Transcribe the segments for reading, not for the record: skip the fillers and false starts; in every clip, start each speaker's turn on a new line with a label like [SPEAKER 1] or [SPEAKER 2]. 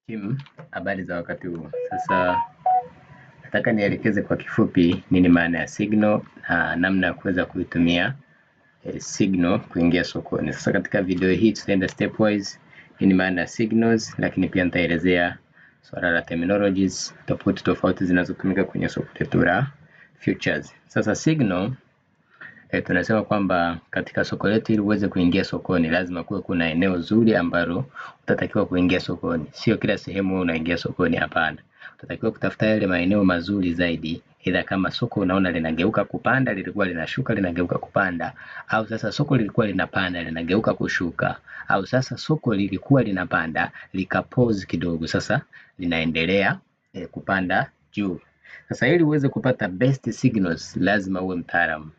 [SPEAKER 1] Team, habari za wakati huu. Sasa nataka nielekeze kwa kifupi nini maana ya signal na namna ya kuweza kuitumia signal kuingia sokoni. Sasa katika video hii tutaenda stepwise nini maana ya signals, lakini pia nitaelezea swala la terminologies tofauti zinazotumika kwenye soko letu la futures. Sasa signal tunasema kwamba katika soko letu ili uweze kuingia sokoni lazima kuwe kuna eneo zuri ambalo utatakiwa kuingia sokoni. Sio kila sehemu unaingia sokoni, hapana. Utatakiwa kutafuta yale maeneo mazuri zaidi, ila kama soko unaona linageuka kupanda, lilikuwa linashuka linageuka kupanda, au sasa soko lilikuwa linapanda linageuka kushuka, au sasa soko lilikuwa linapanda likapause kidogo sasa linaendelea kupanda juu. Sasa ili uweze kupata best signals lazima uwe mtaalamu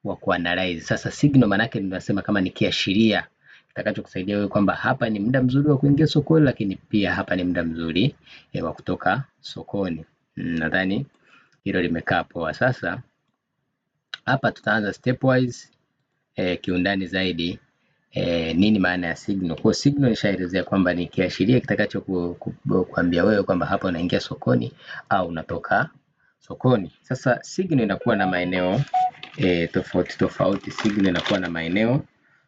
[SPEAKER 1] wa kuanalyze. Sasa signal maana yake tunasema kama ni kiashiria kitakachokusaidia wewe kwamba hapa ni muda mzuri wa kuingia sokoni, lakini pia hapa ni muda mzuri wa kutoka sokoni. Nadhani hilo limekaa poa. Sasa hapa tutaanza stepwise kiundani zaidi nini maana ya signal. Kwa signal nishaelezea kwamba ni kiashiria kitakacho kuambia wewe kwamba hapa unaingia sokoni au unatoka sokoni. Sasa signal inakuwa na maeneo tofauti. Signal inakuwa na maeneo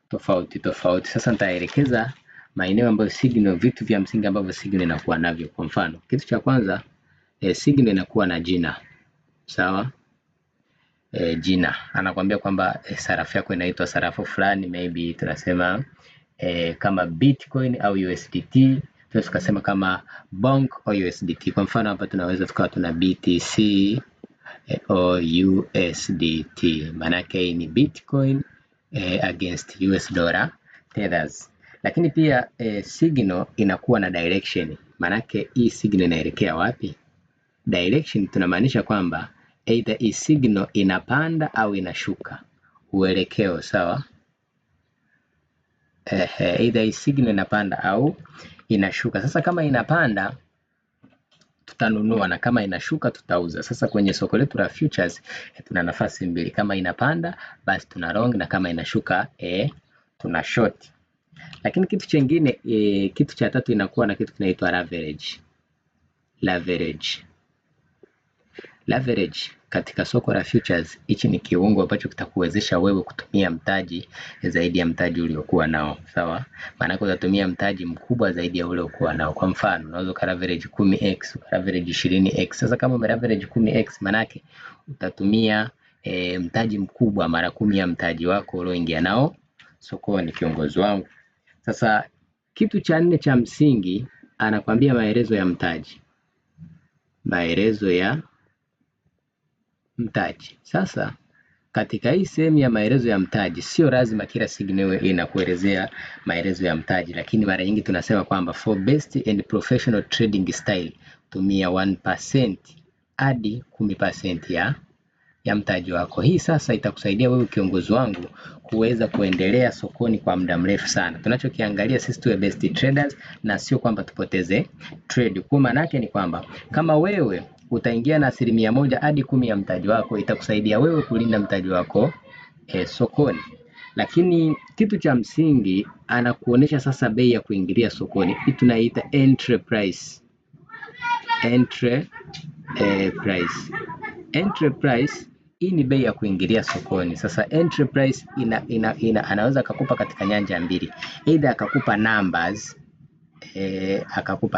[SPEAKER 1] tofauti. Sasa nitaelekeza maeneo ambayo signal, vitu vya msingi ambavyo signal inakuwa navyo. Kwa mfano, kitu cha kwanza signal inakuwa na jina. Sawa? Jina. Anakuambia kwamba sarafu yako inaitwa sarafu fulani, maybe tunasema kama Bitcoin au USDT. Tunaweza tukasema kama Bonk au USDT. Kwa mfano hapa tunaweza tukawa tuna BTC au USDT. Maanake ni Bitcoin against US dollar tethers. Lakini pia signal inakuwa na direction. Maanake hii signal inaelekea wapi? Direction tunamaanisha kwamba either hii signal inapanda au inashuka uelekeo. Sawa? Either hii signal inapanda au inashuka. Sasa kama inapanda tutanunua na kama inashuka tutauza. Sasa kwenye soko letu la futures tuna nafasi mbili. Kama inapanda basi tuna long na kama inashuka tuna short. Lakini kitu chengine kitu cha tatu inakuwa na kitu kinaitwa leverage katika soko la futures. Hichi ni kiungo ambacho kitakuwezesha wewe kutumia mtaji zaidi ya mtaji uliokuwa nao. Sawa? Maana utatumia mtaji mkubwa zaidi ya ule uliokuwa nao. Kwa mfano, unaweza ka leverage 10x, leverage 20x. Sasa kama ume leverage 10x manake utatumia mtaji mkubwa mara 10 ya mtaji wako ulioingia nao sokoni, kiongozi wangu. Sasa kitu cha nne cha msingi anakuambia maelezo ya mtaji. Maelezo ya mtaji. Sasa katika hii sehemu ya maelezo ya mtaji sio lazima kila signal inakuelezea maelezo ya mtaji, lakini mara nyingi tunasema kwamba for best and professional trading style tumia 1% hadi 10% ya mtaji wako. Hii sasa itakusaidia wewe kiongozi wangu kuweza kuendelea sokoni kwa muda mrefu sana. Tunachokiangalia sisi tuwe best traders na sio kwamba tupoteze trade. Kwa maana yake ni kwamba kama wewe utaingia na 1% hadi 10% ya mtaji wako, itakusaidia wewe kulinda mtaji wako sokoni. Lakini kitu cha msingi anakuonesha sasa bei ya kuingilia sokoni. Hii tunaita entry price. Entry price hii ni bei ya kuingilia sokoni. Sasa entry price anaweza akakupa katika nyanja mbili. Either akakupa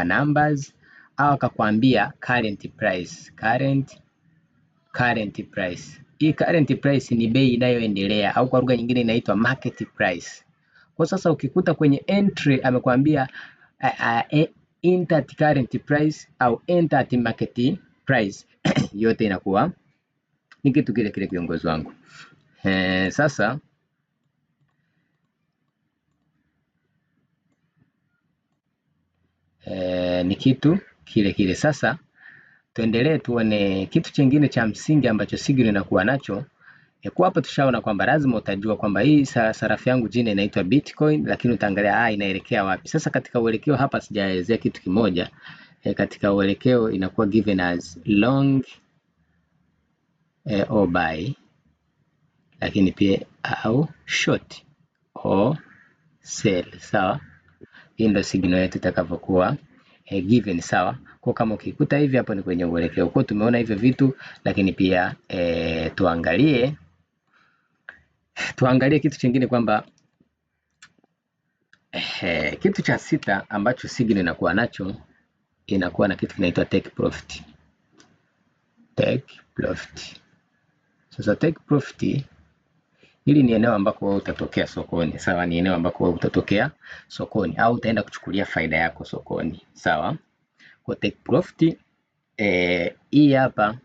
[SPEAKER 1] numbers au akakwambia current price. Current price. Hii current price ni bei inayoendelea au kwa lugha nyingine inaitwa market price. Kwa sasa ukikuta kwenye entry amekwambia enter at current price au enter at market price yote inakuwa ni kitu kile kile, kiongozi wangu. Sasa ni kitu kile kile. Sasa tuendelee tuone kitu chengine cha msingi ambacho signal inakuwa nacho. Kwa hapa tushaona kwamba lazima utajua kwamba hii sarafu yangu jina inaitwa Bitcoin, lakini utaangalia inaelekea wapi. Sasa katika uelekeo hapa sijaelezea kitu kimoja. Katika uelekeo inakuwa given as long or buy, lakini pia au short or sell. Sawa? Hii ndio signal yetu itakavyokuwa given, sawa. Kwa kama ukikuta hivi hapo ni kwenye uelekeo. Kwa tumeona hivyo vitu, lakini pia tuangalie kitu kingine kwamba kitu cha sita ambacho signal inakuwa nacho, inakuwa na kitu kinaitwa take profit. Take profit. Sasa take profit, hili ni eneo ambako wewe utatokea sokoni, sawa. Ni eneo ambako wewe utatokea sokoni au utaenda kuchukulia faida yako sokoni, sawa. Kwa take profit hii hapa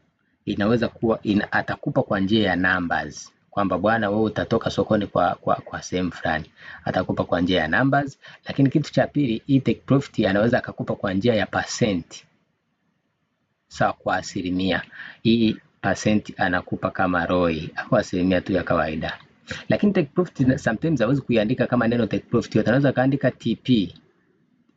[SPEAKER 1] inaweza kuwa atakupa kwa njia ya numbers, kwamba bwana wewe utatoka sokoni kwa sehemu fulani, atakupa kwa njia ya numbers. Lakini kitu cha pili, hii take profit anaweza akakupa kwa njia ya percent, sawa, kwa asilimia. Hii percent anakupa kama ROI kwa asilimia tu ya kawaida. Lakini take profit sometimes hawezi kuiandika kama neno take profit, anaweza kaandika TP,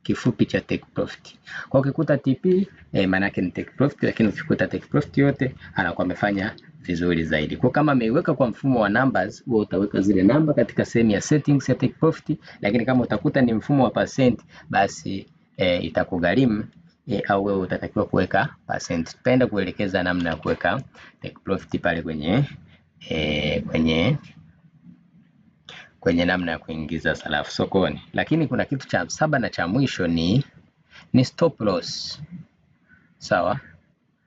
[SPEAKER 1] kifupi cha take profit. Kwa ukikuta TP maana yake ni take profit, lakini ukikuta take profit yote anakuwa amefanya vizuri zaidi. Kwa kama ameiweka kwa mfumo wa numbers, wewe utaweka zile namba katika sehemu ya settings ya take profit, lakini kama utakuta ni mfumo wa percent, basi itakugharimu au wewe utatakiwa kuweka percent. Tutaenda kuelekeza namna ya kuweka take profit pale kwenye namna ya kuingiza sarafu sokoni. Lakini kuna kitu cha saba na cha mwisho ni stop loss, sawa.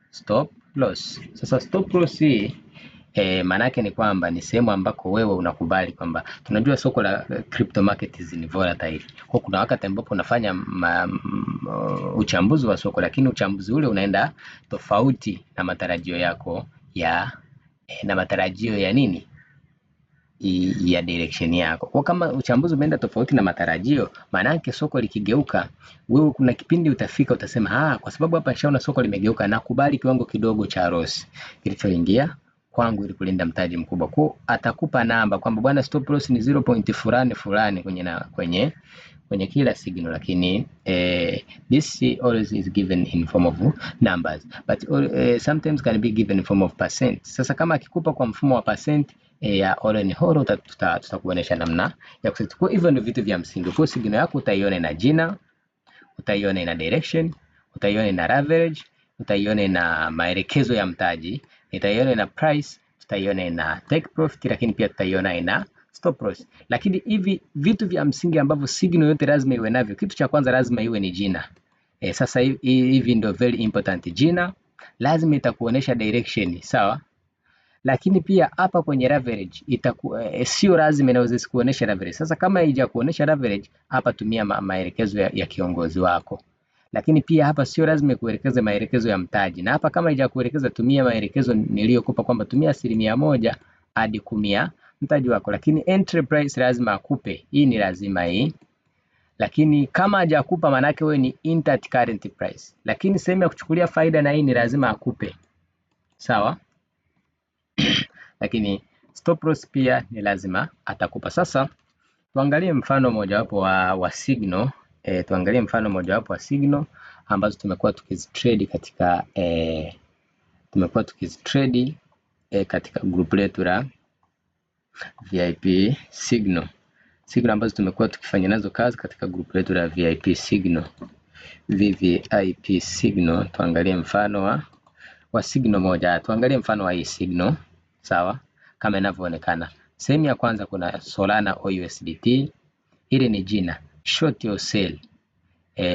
[SPEAKER 1] Stop loss. Sasa stop loss hii maana yake ni kwamba ni sehemu ambako wewe unakubali kwamba tunajua soko la crypto markets ni volatile. Kwa kuna wakati ambapo unafanya uchambuzi wa soko, lakini uchambuzi ule unaenda tofauti na matarajio yako na matarajio ya nini, ya direction yako. Kwa kama uchambuzi umeenda tofauti na matarajio, maana yake soko likigeuka, wewe kuna kipindi utafika utasema kwa sababu hapa nishaona soko limegeuka, nakubali kiwango kidogo cha loss kilichoingia kwangu ili kulinda mtaji mkubwa. Kwa atakupa namba kwamba bwana stop loss ni 0. fulani kwenye kila signal, lakini this always is given in form of numbers, but sometimes can be given in form of percent. Sasa kama akikupa kwa mfumo wa percent ya all in whole, tutakuonesha namna ya kuset. Kwa hivyo ndio vitu vya msingi. Kwa signal yako utaiona ina jina, utaiona ina direction, utaiona ina average, utaiona ina maelekezo ya mtaji, utaiona ina price, utaiona ina take profit, lakini pia utaiona ina stop loss. Lakini hivi vitu vya msingi ambavyo signal yote lazima iwe navyo, kitu cha kwanza lazima iwe ni jina. Sasa hivi ndio very important. Jina lazima itakuonesha direction, sawa. Lakini pia hapa kwenye average sio lazima inaweza kuonesha average. Sasa kama haija kuonesha average, hapa tumia maelekezo ya kiongozi wako. Lakini pia hapa sio lazima kuelekeza maelekezo ya mtaji, na hapa kama haija kuelekeza, tumia maelekezo niliyokupa kwamba tumia 1% hadi 10 mtaji wako. Lakini entry price lazima akupe, hii ni lazima hii. Lakini kama hajakupa, maana yake wewe ni enter at current price. Lakini sehemu ya kuchukulia faida na hii ni lazima akupe, sawa. Lakini stop loss pia ni lazima atakupa. Sasa tuangalie mfano mojawapo wa signal, tuangalie mfano mojawapo wa signal ambazo tumekuwa tukizitrade katika group letu la VIP signal ambazo tumekuwa tukifanya nazo kazi katika group letu la VIP signal, VVIP signal. Tuangalie mfano wa signal moja. Tuangalie mfano wa hii signal, sawa, kama inavyoonekana. Sehemu ya kwanza kuna Solana USDT, hili ni jina, short or sell.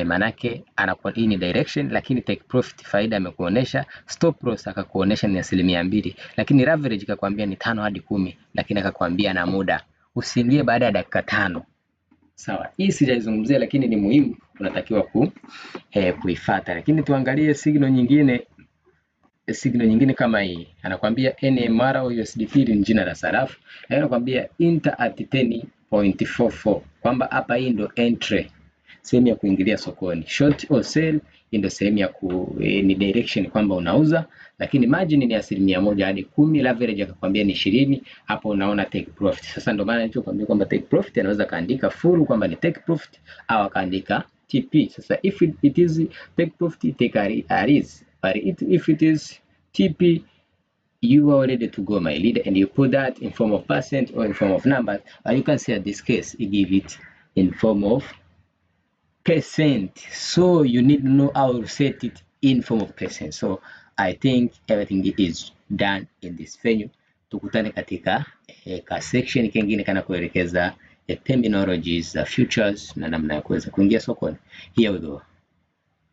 [SPEAKER 1] Manake anakuwa hii ni direction, lakini take profit faida amekuonesha, stop loss akakuonesha ni 2%, lakini average akakwambia ni 5 hadi 10, lakini akakwambia na muda usiingie baada ya dakika 5. Sawa, hii sijaizungumzia, lakini ni muhimu, unatakiwa kuifuata. Lakini tuangalie signal nyingine kama hii. Anakuambia NMR USDT ni jina la sarafu, na anakuambia enter at 10.44, kwamba hapa hii ndio entry, sehemu ya kuingilia sokoni. Short or sell ndio sehemu ya ni direction kwamba unauza, lakini margin ni 1% hadi 10, average akakwambia ni 20, hapo unaona take profit. Sasa ndio maana nilichokuambia kwamba take profit anaweza kaandika full kwamba ni take profit au akaandika TP. Sasa if it is take profit, take a risk, but if it is TP, you are ready to go, my leader, and you put that in form of percent or in form of numbers. You can see at this case, you give it in form of percent. So you need to know how to set it in form of percent. So I think everything is done in this venue. Tukutane katika ka section kingine kana kuelekeza terminologies za futures na namna ya kuweza kuingia sokoni. Here we go.